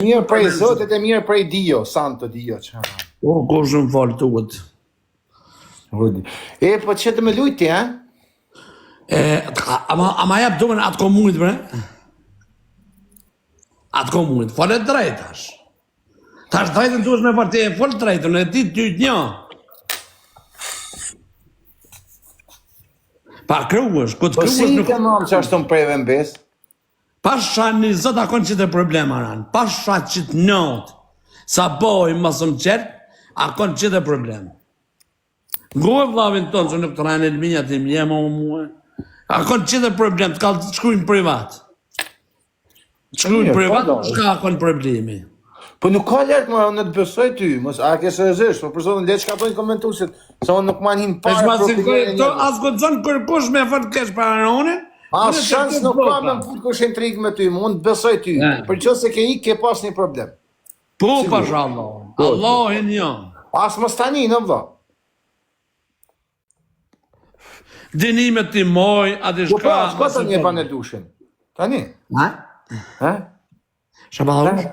Mirë prej Zotit e mirë prej Dio, santo Dio, çfarë. O, kush më falë të uët. E, po që të me lujti, ha? Ama jep dumen atë komunit, bre? Atë komunit, falë drejt, tash. Tash drejtën duesh me parti, falë drejtën, e ti ty të një. Pa kruesh, ku të Po kruesh si nuk... ke mamë që ashtu më preve mbes? Pasha një zot akon që të problema ranë, pasha që të nëtë, sa boj mësë më qërë, akon që të problem. Gohe vlavin tonë, që nuk të rajnë e lëminja të imje më muë, akon që të problem, të kalë të shkrujnë privat. Shkrujnë privat, shka akon problemi. Po nuk ka lërtë më, unë të besoj ty, a ke seriozisht, po përsotën letë që ka tojnë komentusit, se unë nuk ma njën parë problemin e njërë. As këtë zonë kërkush me fërë kesh para në une, as shans nuk ka me më putë kush e intrigë me ty, më unë të besoj ty, për që se ke i ke pas një problem. Po, pasha Allah, Allah e një. As më stani, në vla. Dinimet ti moj, ati Po shka... pa, s'ka të një pa në dushin. Tani? Ha? Shabahush?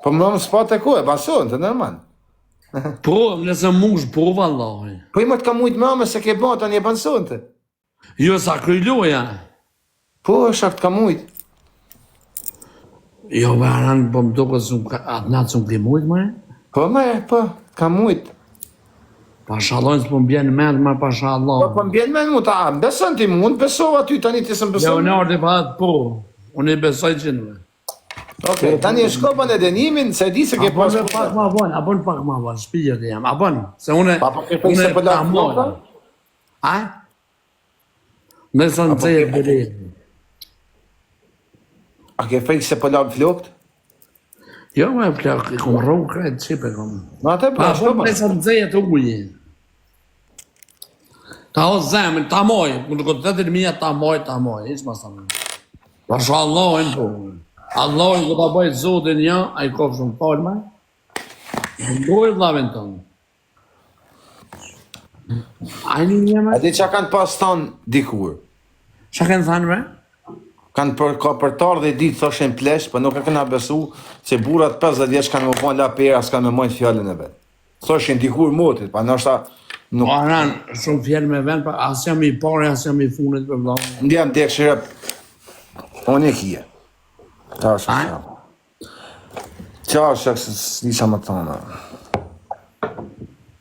Po më s'pa të ku e, bason, të nërman. Po, nëse mush, po, vallahi. Po i më të ka mujtë më se ke ba të një bason të. Jo, sa kryloja. Po, shakt ka mujtë. Jo, varan, po më duke atë natë së më këti mujtë, mëre? Po, ka mujtë. Pasha Allah, s'po më bjenë mendë, më pasha Allah. Po më bjenë me mu, ta besën ti mund, besova ty, tani ti së më besën. Leonardi pa atë po, unë i besoj qënëve. Okej, tani e shkopën e denimin, se di se ke pas A pak ma vonë, a bon pak ma vonë, shpijët e jam, a bon, se une... Pa ke fejtë se për lakë flokta? A? Nësë në cejë bëri. A ke fejtë se për lakë flokta? Jo, me plak, i kom rrugë krejtë, qipe kom. Ma te Pa, për shkopën. nësë në cejë të ujë. Ta o zemën, ta moj, në këtë të të mija ta moj, ishë ma sa më. Pasha Allahin po. Allahin ku ta bëjt zotin një, a i kofë shumë falma. Në dojë vlavin tonë. A i një një me? A di që kanë pas thonë dikur? Qa kënë thanë me? Kanë ka përtar dhe ditë thoshin plesh, për nuk e këna besu që burat 50 vjeç kanë më pojnë la pera, s'kanë me mojnë fjallën e vetë. Thoshin dikur motit, pa nështë nuk... Aran, shumë fjallë me vend, as jam i pare, as jam i funit për vlavin. Ndjam dek shirep, unë e kje. Ta është që. Qa është që s'nisa më të thonë.